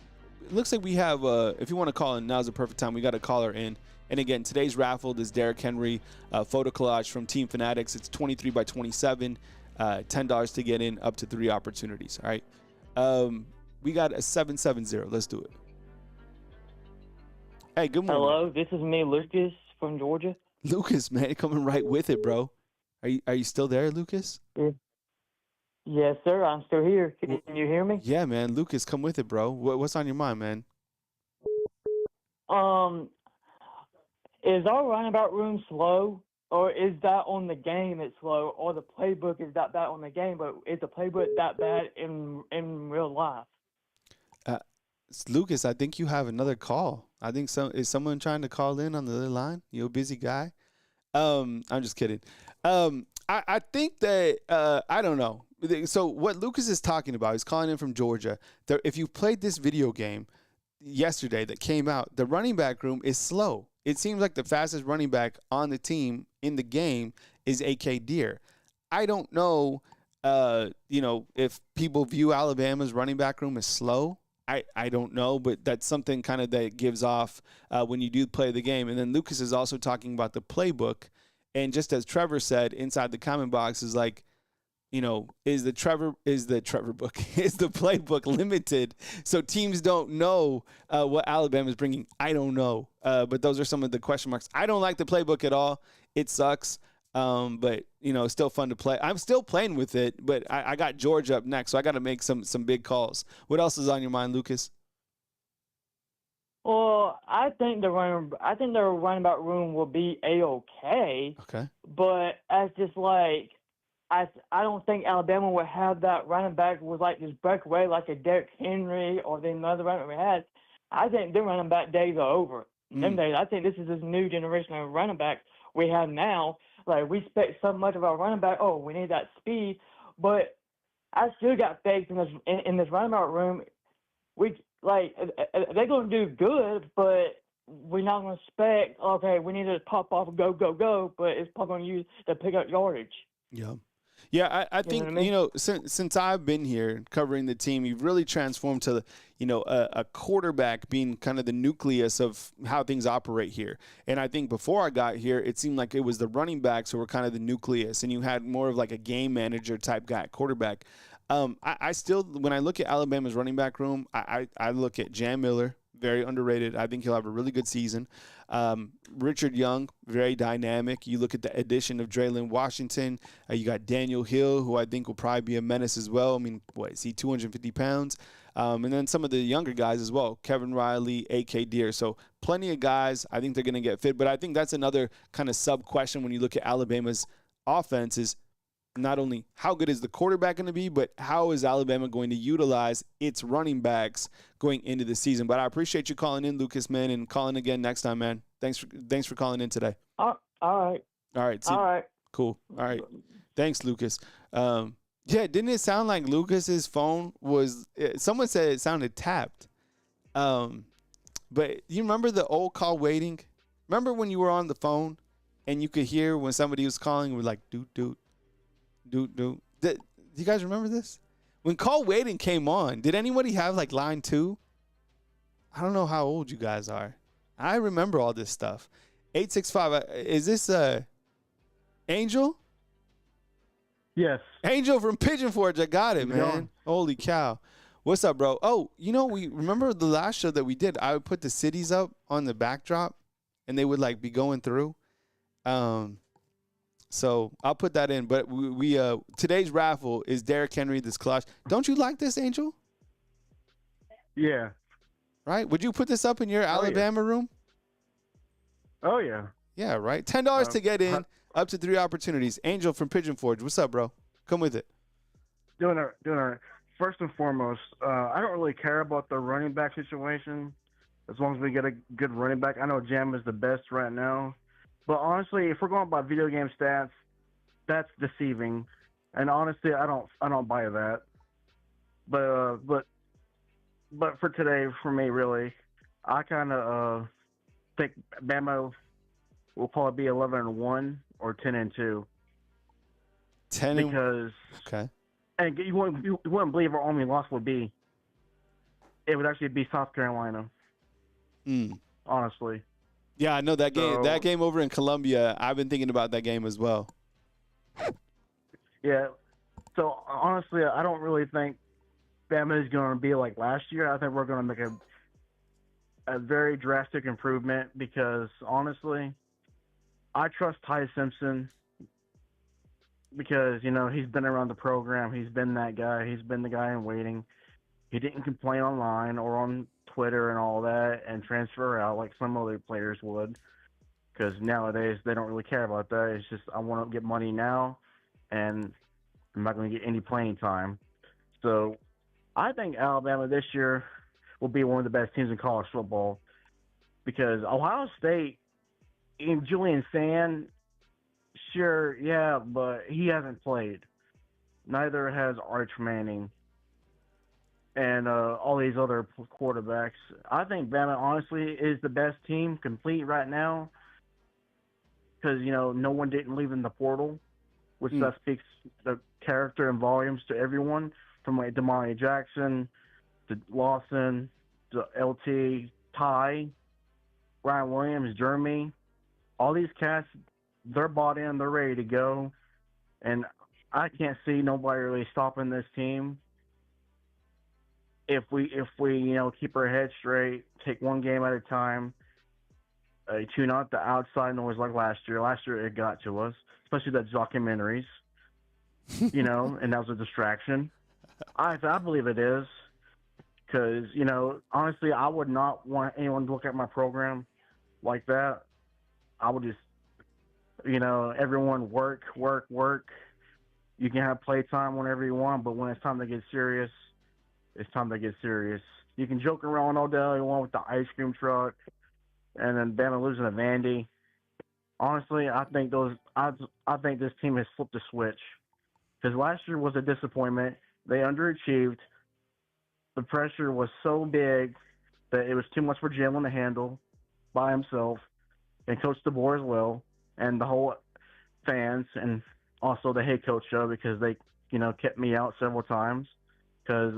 It looks like we have, if you want to call in, now's the perfect time. We got a caller in. And again, today's raffle, this Derrick Henry photo collage from Team Fanatics. It's 23 by 27, $10 to get in, up to 3 opportunities. All right. We got a 770. Let's do it. Hey, good morning. Hello, this is me, Lucas from Georgia. Lucas, man, coming right with it, bro. Are you still there, Lucas? Yeah. Yes, sir. I'm still here. Can you hear me? Yeah, man. Lucas, come with it, bro. What's on your mind, man? Is our runabout room slow, or is that on the game it's slow, or the playbook is that bad on the game, but is the playbook that bad in real life? Lucas, I think you have another call. I think is someone trying to call in on the other line? You a busy guy? I'm just kidding. I think that I don't know. So what Lucas is talking about, he's calling in from Georgia. If you played this video game yesterday that came out, the running back room is slow. It seems like the fastest running back on the team in the game is A.K. Deer. I don't know, if people view Alabama's running back room as slow. I don't know, but that's something kind of that gives off when you do play the game. And then Lucas is also talking about the playbook. And just as Trevor said inside the comment box is like, is the playbook limited so teams don't know what Alabama is bringing? I don't know. But those are some of the question marks. I don't like the playbook at all. It sucks. But it's still fun to play. I'm still playing with it, but I got Georgia up next, so I got to make some big calls. What else is on your mind, Lucas? Well, I think the runabout room will be A-okay. Okay. But as just like, I don't think Alabama would have that running back with like this breakaway like a Derrick Henry or the another running back we had. I think their running back days are over. Them days. I think this is this new generation of running backs we have now. Like, we expect so much of our running back. Oh, we need that speed. But I still got faith in this running back room. They're going to do good, but we're not going to expect, okay, we need to pop off and go, but it's probably going to use to pick up yardage. Yeah. Yeah, I think, since I've been here covering the team, you've really transformed to, a quarterback being kind of the nucleus of how things operate here. And I think before I got here, it seemed like it was the running backs who were kind of the nucleus, and you had more of like a game manager type guy, quarterback. I still, when I look at Alabama's running back room, I look at Jam Miller, very underrated. I think he'll have a really good season. Richard Young, very dynamic. You look at the addition of Draylon Washington. You got Daniel Hill, who I think will probably be a menace as well. I mean, what is he, 250 pounds? And then some of the younger guys as well, Kevin Riley, A.K. Deer. So plenty of guys. I think they're going to get fit. But I think that's another kind of sub-question when you look at Alabama's offense is not only how good is the quarterback going to be, but how is Alabama going to utilize its running backs going into the season. But I appreciate you calling in, Lucas, man, and calling again next time, man. Thanks for calling in today. All right. All right. All right. Cool. All right. Thanks, Lucas. Yeah, didn't it sound like Lucas's phone was – someone said it sounded tapped. But you remember the old call waiting? Remember when you were on the phone and you could hear when somebody was calling, we're like, doot, doot. Do you guys remember this? When call waiting came on, did anybody have like line 2? I don't know how old you guys are. I remember all this stuff. 865. Is this Angel? Yes. Angel from Pigeon Forge. I got it, man. Going? Holy cow. What's up, bro? Oh, we remember the last show that we did. I would put the cities up on the backdrop, and they would like be going through. So I'll put that in. But we today's raffle is Derrick Henry, this collage. Don't you like this, Angel? Yeah. Right? Would you put this up in your Alabama room? Oh, yeah. Yeah, right. $10 to get in, up to 3 opportunities. Angel from Pigeon Forge. What's up, bro? Come with it. Doing all right. First and foremost, I don't really care about the running back situation as long as we get a good running back. I know Jam is the best right now. But honestly, if we're going by video game stats, that's deceiving. And honestly, I don't buy that. But for today, for me, really, I kind of think Bama will probably be 11-1 or 10-2 10 and because, okay. and you wouldn't believe our only loss would be. It would actually be South Carolina. Honestly. Yeah, I know that game. So, That game over in Columbia. I've been thinking about that game as well. yeah. So honestly, I don't really think Bama is going to be like last year. I think we're going to make a very drastic improvement because honestly, I trust Ty Simpson because he's been around the program. He's been that guy. He's been the guy in waiting. He didn't complain online or on Twitter and all that and transfer out like some other players would. Because nowadays they don't really care about that. It's just I want to get money now, and I'm not going to get any playing time. So I think Alabama this year will be one of the best teams in college football because Ohio State in Julian Sand, sure, yeah, but he hasn't played. Neither has Arch Manning and all these other quarterbacks. I think Bama honestly is the best team complete right now because no one didn't leave in the portal, which that speaks the character and volumes to everyone from like Damari Jackson to Lawson to LT, Ty, Ryan Williams, Jeremy. All these cats, they're bought in, they're ready to go, and I can't see nobody really stopping this team. If we keep our head straight, take one game at a time, tune out the outside noise like last year. Last year it got to us, especially the documentaries, and that was a distraction. I believe it is because, honestly, I would not want anyone to look at my program like that. I would just, everyone work. You can have playtime whenever you want, but when it's time to get serious, it's time to get serious. You can joke around all day long with the ice cream truck and then Bama losing to Vandy. Honestly, I think this team has flipped a switch because last year was a disappointment. They underachieved. The pressure was so big that it was too much for Jalen to handle by himself, and Coach DeBoer as well, and the whole fans, and also the head coach show because they, kept me out several times because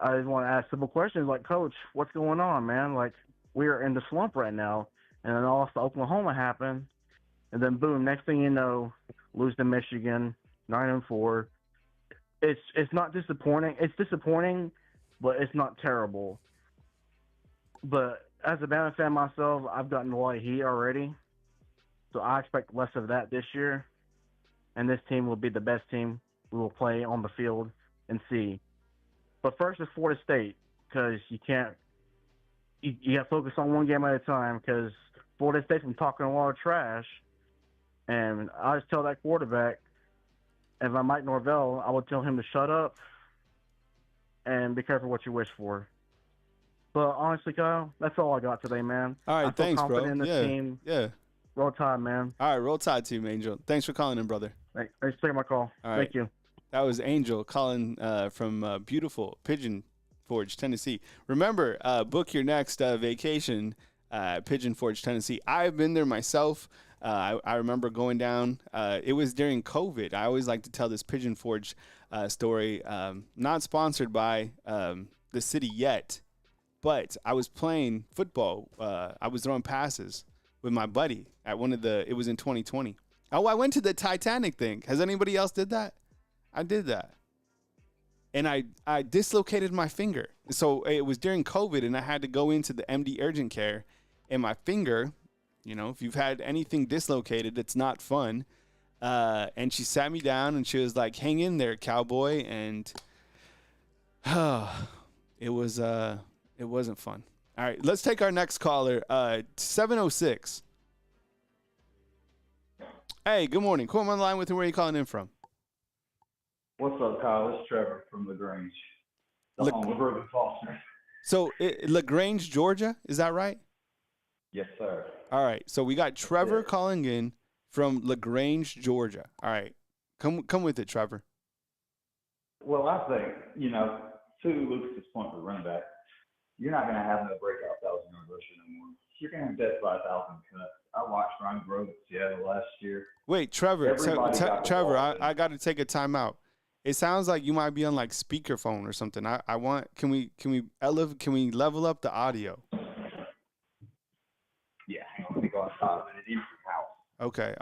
I just want to ask simple questions like, Coach, what's going on, man? Like, we're in the slump right now, and then also Oklahoma happened, and then boom, next thing you know, lose to Michigan, 9-4. It's not disappointing. It's disappointing, but it's not terrible. But as a Bama fan myself, I've gotten a lot of heat already, so I expect less of that this year, and this team will be the best team we will play on the field and see. But first is Florida State because you got to focus on one game at a time because Florida State's been talking a lot of trash. And I just tell that quarterback, if I'm Mike Norvell, I would tell him to shut up and be careful what you wish for. But honestly, Kyle, that's all I got today, man. All right, I feel thanks, bro. confident in this team. Yeah. Roll Tide, man. All right, roll Tide to you, Angel. Thanks for calling in, brother. Thanks for taking my call. All right. Thank you. That was Angel calling from beautiful Pigeon Forge, Tennessee. Remember, book your next vacation, Pigeon Forge, Tennessee. I've been there myself. I remember going down. It was during COVID. I always like to tell this Pigeon Forge story. Not sponsored by the city yet, but I was playing football. I was throwing passes with my buddy at it was in 2020. Oh, I went to the Titanic thing. Has anybody else did that? I did that. And I dislocated my finger. So it was during COVID, and I had to go into the MD urgent care. And my finger, if you've had anything dislocated, it's not fun. And she sat me down, and she was like, hang in there, cowboy. And it wasn't fun. All right, let's take our next caller, 706. Hey, good morning. Who am I on the line with, and where are you calling in from? What's up, Kyle? It's Trevor from LaGrange. The home of Ruben Foster. So, LaGrange, Georgia, is that right? Yes, sir. All right. So we got Trevor calling in from LaGrange, Georgia. All right. Come with it, Trevor. Well, I think, to Lucas's point for running back, you're not going to have no breakout 1,000-yard rusher no more. You're going to have death by 1,000 cuts. I watched Ryan Grove at Seattle last year. Wait, Trevor. Everybody got the Trevor, ball, I got to take a timeout. It sounds like you might be on like speakerphone or something. Can we level up the audio? Yeah, hang on, let me go outside a minute. Even your house. Okay,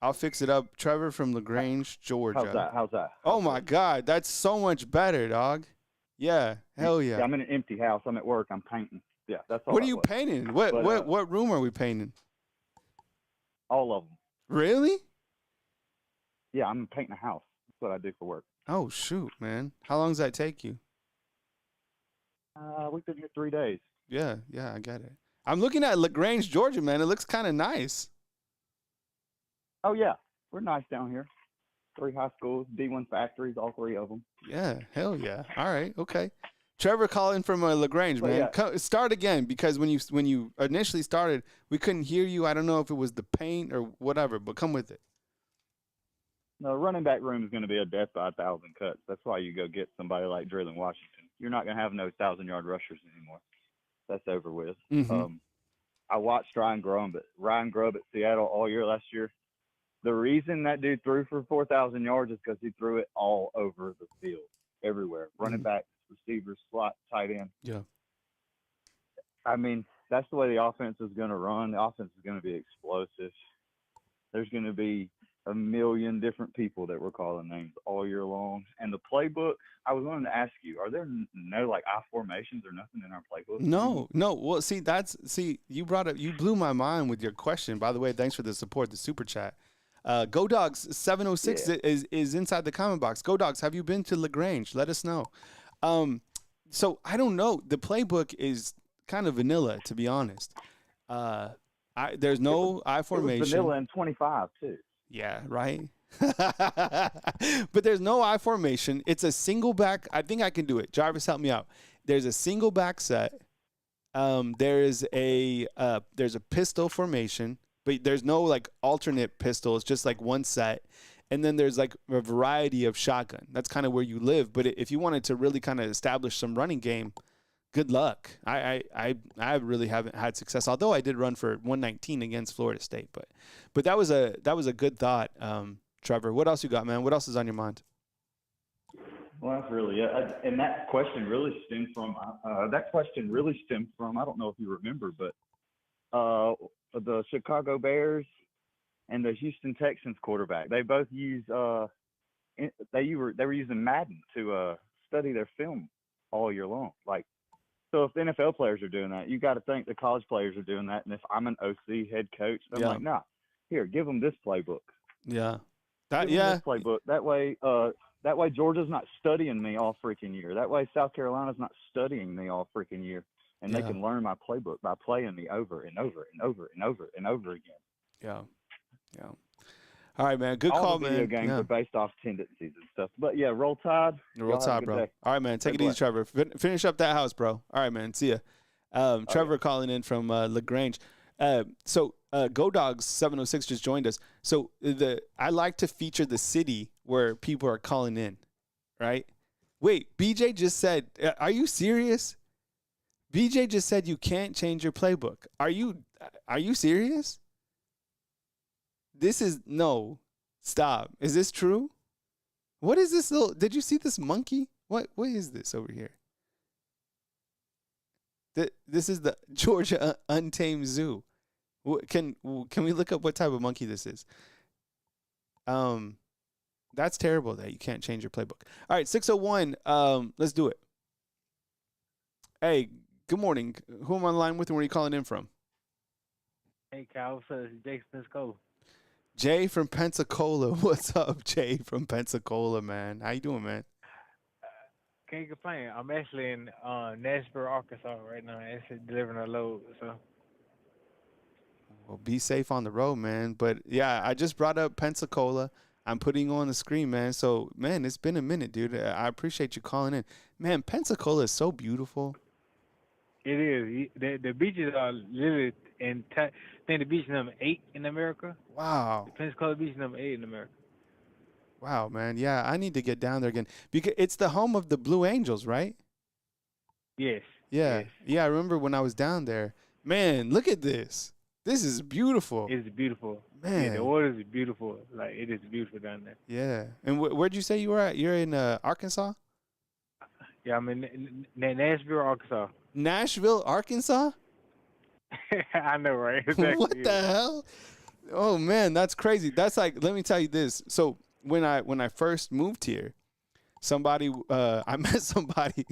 I'll fix it up. Trevor from LaGrange, Georgia. How's that? Oh my God, that's so much better, dog. Yeah, hell yeah. Yeah, I'm in an empty house. I'm at work. I'm painting. Yeah, that's all. What are you painting? What room are we painting? All of them. Really? Yeah, I'm painting a house. That's what I do for work. Oh shoot, man. How long does that take you? We've been here 3 days. Yeah, I get it. I'm looking at LaGrange, Georgia, man. It looks kind of nice. Oh yeah, we're nice down here. 3 high schools, D1 factories, all 3 of them. Yeah, hell yeah. All right, okay. Trevor calling from LaGrange, man. Yeah. Start again, because when you initially started, we couldn't hear you. I don't know if it was the paint or whatever, but come with it. No, running back room is going to be a death by 1,000 cuts. That's why you go get somebody like Drillin Washington. You're not going to have no 1,000-yard rushers anymore. That's over with. Mm-hmm. I watched Ryan Grubb at Seattle all year last year. The reason that dude threw for 4,000 yards is because he threw it all over the field, everywhere. Running backs, receivers, slot, tight end. Yeah. I mean, that's the way the offense is going to run. The offense is going to be explosive. There's going to be a million different people that we're calling names all year long. And the playbook, I was wanting to ask you, are there no like I formations or nothing in our playbook? No. Well, you blew my mind with your question. By the way, thanks for the support, the super chat. Go Dogs 706 is inside the comment box. Go Dogs, have you been to LaGrange? Let us know. So I don't know. The playbook is kind of vanilla, to be honest. There's no I formation. It was vanilla in 25 too. Yeah, right. But there's no I formation. It's a single back. I think I can do it. Jarvis, help me out. There's a single back set. There's a pistol formation, but there's no like alternate pistol. It's just like one set. And then there's like a variety of shotgun. That's kind of where you live. But if you wanted to really kind of establish some running game, good luck. I really haven't had success. Although I did run for 119 against Florida State, but that was a good thought, Trevor. What else you got, man? What else is on your mind? Well, that's really it. And that question really stemmed from I don't know if you remember, but the Chicago Bears and the Houston Texans quarterback. They both use they were using Madden to study their film all year long. Like, so if the NFL players are doing that, you got to think the college players are doing that. And if I'm an OC head coach, I'm like, nah, here, give them this playbook. Yeah, this playbook. That way Georgia's not studying me all freaking year. That way South Carolina's not studying me all freaking year, and they can learn my playbook by playing me over and over and over and over and over again. Yeah. All right, man. Good call, man. All video games are based off tendencies and stuff. But yeah, roll Tide. Roll Tide, bro. Day. All right, man. Take it easy, Trevor. Finish up that house, bro. All right, man. See ya. Trevor calling in from LaGrange. So Go Dogs 706 just joined us. So I like to feature the city where people are calling in, right? Wait, BJ just said, are you serious? BJ just said you can't change your playbook. Are you serious? No. Stop. Is this true? What is this did you see this monkey? What is this over here? This is the Georgia Untamed Zoo. Can we look up what type of monkey this is? That's terrible that you can't change your playbook. All right, 601. Let's do it. Hey, good morning. Who am I on the line with and where are you calling in from? Hey, Kyle. What's up? It's Jake from Pensacola. Jay from Pensacola. What's up, Jay from Pensacola, man? How you doing, man? Can't complain. I'm actually in Nashville, Arkansas right now. Actually delivering a load. So. Well, be safe on the road, man. But, yeah, I just brought up Pensacola. I'm putting you on the screen, man. So, man, it's been a minute, dude. I appreciate you calling in. Man, Pensacola is so beautiful. It is. The beaches are literally I think the beach is number 8 in America. Wow. The Pensacola Beach is number 8 in America. Wow, man. Yeah, I need to get down there again because it's the home of the Blue Angels, right? Yes. Yeah. Yes. Yeah, I remember when I was down there. Man, look at this. This is beautiful. It's beautiful. Yeah, the Man. water is beautiful. Like it is beautiful down there. Yeah. And where'd you say you were at? You're in Arkansas? Yeah, I'm in Nashville, Arkansas. Nashville, Arkansas? I know, right? What Exactly. the hell? Oh man, that's crazy. That's like, let me tell you this. So when I first moved here, somebody I met somebody,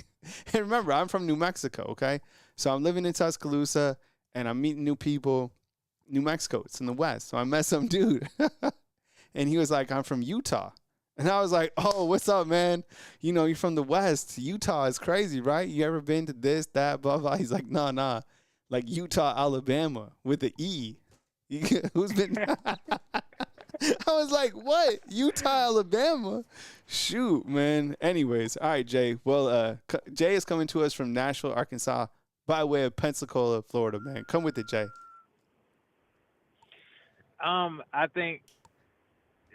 and remember, I'm from New Mexico, okay? So I'm living in Tuscaloosa and I'm meeting new people. New Mexico, it's in the West. So I met some dude and he was like, I'm from Utah. And I was like, oh, what's up, man? You know, you're from the West. Utah is crazy, right? You ever been to this, that, blah, blah? He's like, nah. Like Utah, Alabama with the E. Who's been? I was like, what? Utah, Alabama? Shoot, man. Anyways, all right, Jay. Well, Jay is coming to us from Nashville, Arkansas, by way of Pensacola, Florida, man. Come with it, Jay. I think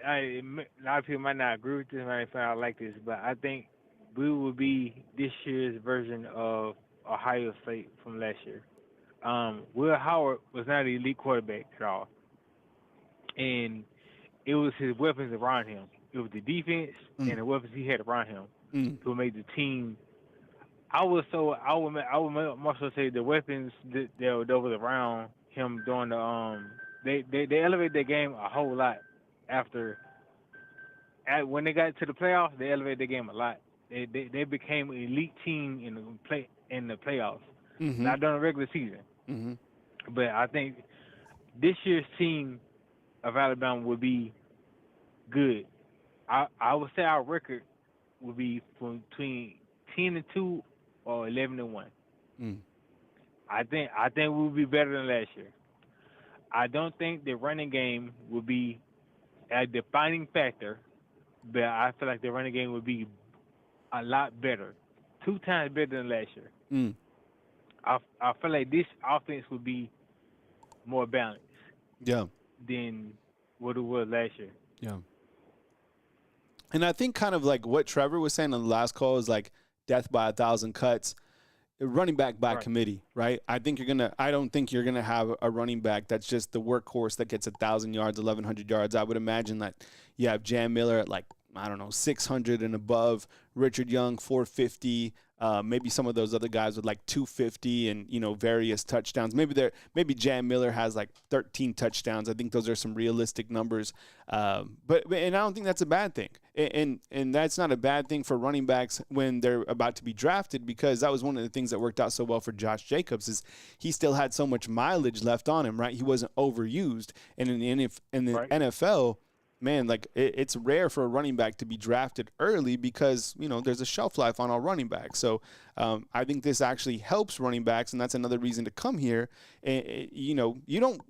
a lot of people might not agree with this, might find out like this, but I think we will be this year's version of Ohio State from last year. Will Howard was not an elite quarterback at all, and it was his weapons around him. It was the defense and the weapons he had around him who made the team. I would more so say the weapons that was around him during the they elevated their game a whole lot after. When they got to the playoffs, they elevated their game a lot. They became an elite team in the playoffs, not during the regular season. But I think this year's team of Alabama would be good. I would say our record would be between 10-2 or 11-1. I think we'll be better than last year. I don't think the running game will be a defining factor, but I feel like the running game would be a lot better, 2 times better than last year. I feel like this offense would be more balanced. Yeah. Than what it was last year. Yeah. And I think kind of like what Trevor was saying on the last call is like death by 1,000 cuts. Running back by committee, right? I don't think you're gonna have a running back that's just the workhorse that gets 1,000 yards, 1,100 yards. I would imagine that you have Jam Miller at like, I don't know, 600 and above, Richard Young 450, maybe some of those other guys with like 250 and, you know, various touchdowns. Maybe Jam Miller has like 13 touchdowns. I think those are some realistic numbers. But I don't think that's a bad thing. And that's not a bad thing for running backs when they're about to be drafted, because that was one of the things that worked out so well for Josh Jacobs is he still had so much mileage left on him, right? He wasn't overused. And in the NFL, man, like it's rare for a running back to be drafted early because, you know, there's a shelf life on all running backs. So I think this actually helps running backs, and that's another reason to come here. You know, you don't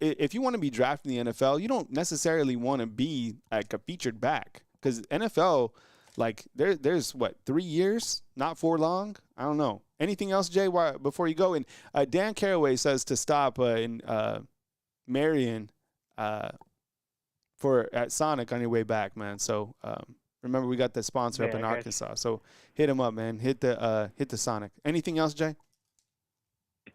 if you want to be drafted in the NFL, you don't necessarily want to be like a featured back, because NFL, like there's what, 3 years, not for long. I don't know. Anything else, Jay? Before you go, and Dan Caraway says to stop in Marion. At Sonic on your way back, man. So remember, we got the sponsor up in Arkansas. So hit him up, man. Hit the Sonic. Anything else, Jay?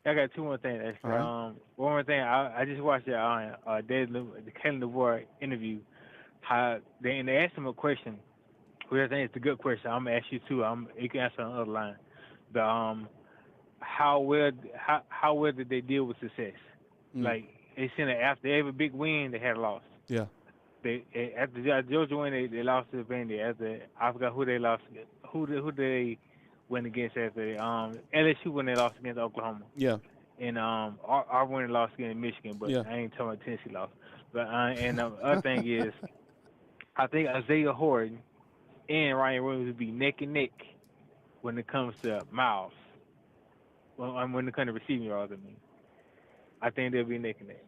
I got 2 more things. Actually. One more thing. I just watched the Kalen DeBoer interview. They asked him a question, which I think it's a good question. I'm gonna ask you too. You can answer on the other line. But how well did they deal with success? Like they seen it after every big win, they had a loss. Yeah. After Georgia win, they lost to Vandy. After I forgot who they lost against. Who they win against after LSU when they lost against Oklahoma. Yeah. And our win and lost against Michigan, but I ain't talking about Tennessee loss. But and the other thing is, I think Isaiah Horton and Ryan Williams would be neck and neck when it comes to miles. When it comes to receiving yards, I think they'll be neck and neck.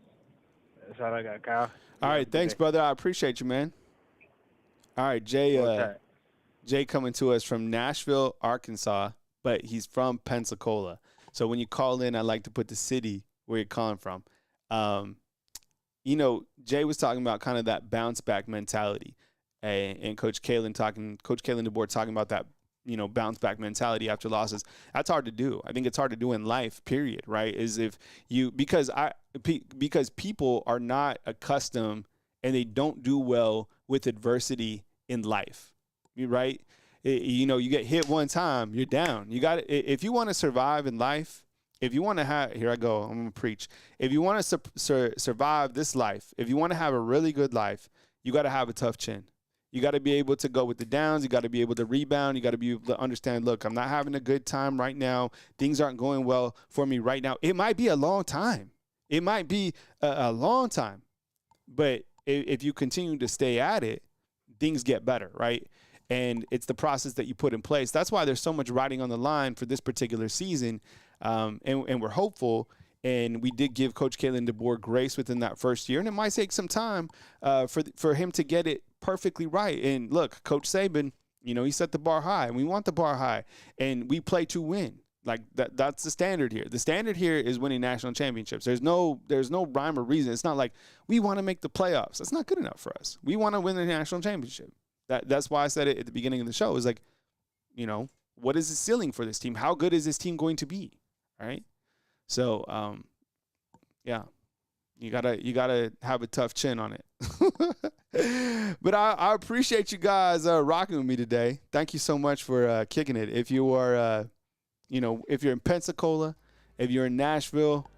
That's all I got, Kyle. All right, thanks, brother. I appreciate you, man. All right, Jay. Jay coming to us from Nashville, Arkansas, but he's from Pensacola. So when you call in, I like to put the city where you're calling from. You know, Jay was talking about kind of that bounce back mentality, and Coach Kalen DeBoer talking about that bounce back mentality after losses. That's hard to do. I think it's hard to do in life, period, right? Is if you, because people are not accustomed and they don't do well with adversity in life, right? You get hit one time, you're down. You got to, if you want to survive in life, if you want to have, here I go, I'm going to preach. If you want to survive this life, if you want to have a really good life, you got to have a tough chin. You got to be able to go with the downs. You got to be able to rebound. You got to be able to understand, look, I'm not having a good time right now. Things aren't going well for me right now. It might be a long time. It might be a long time. But if you continue to stay at it, things get better, right? And it's the process that you put in place. That's why there's so much riding on the line for this particular season. And we're hopeful. And we did give Coach Kalen DeBoer grace within that first year. And it might take some time for him to get it perfectly right. And look, Coach Saban, he set the bar high, and we want the bar high. And we play to win. Like that's the standard here. The standard here is winning national championships. There's no rhyme or reason. It's not like we want to make the playoffs. That's not good enough for us. We want to win the national championship. That's why I said it at the beginning of the show. Is like, what is the ceiling for this team? How good is this team going to be? All right. So, yeah, you gotta have a tough chin on it. But I appreciate you guys rocking with me today. Thank you so much for kicking it. If you are, if you're in Pensacola, if you're in Nashville,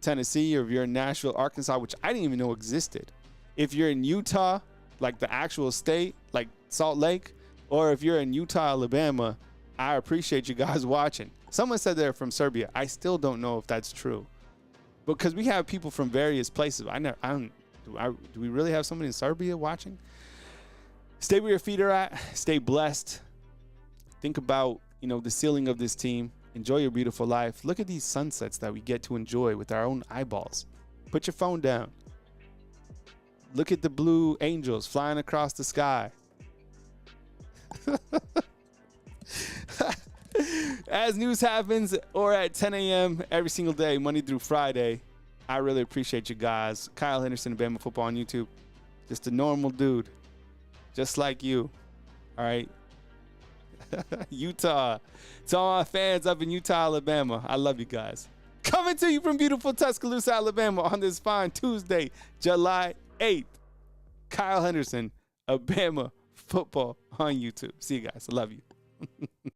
Tennessee, or if you're in Nashville, Arkansas, which I didn't even know existed. If you're in Utah, like the actual state, like Salt Lake, or if you're in Utah, Alabama, I appreciate you guys watching. Someone said they're from Serbia. I still don't know if that's true, because we have people from various places. Do we really have somebody in Serbia watching? Stay where your feet are at. Stay blessed. Think about, the ceiling of this team. Enjoy your beautiful life. Look at these sunsets that we get to enjoy with our own eyeballs. Put your phone down. Look at the blue angels flying across the sky. As news happens, or at 10 a.m. every single day, Monday through Friday, I really appreciate you guys. Kyle Henderson, Bama Football on YouTube. Just a normal dude, just like you. All right. Utah. To all my fans up in Utah, Alabama, I love you guys. Coming to you from beautiful Tuscaloosa, Alabama on this fine Tuesday, July 8th. Kyle Henderson of Bama Football on YouTube. See you guys. I love you.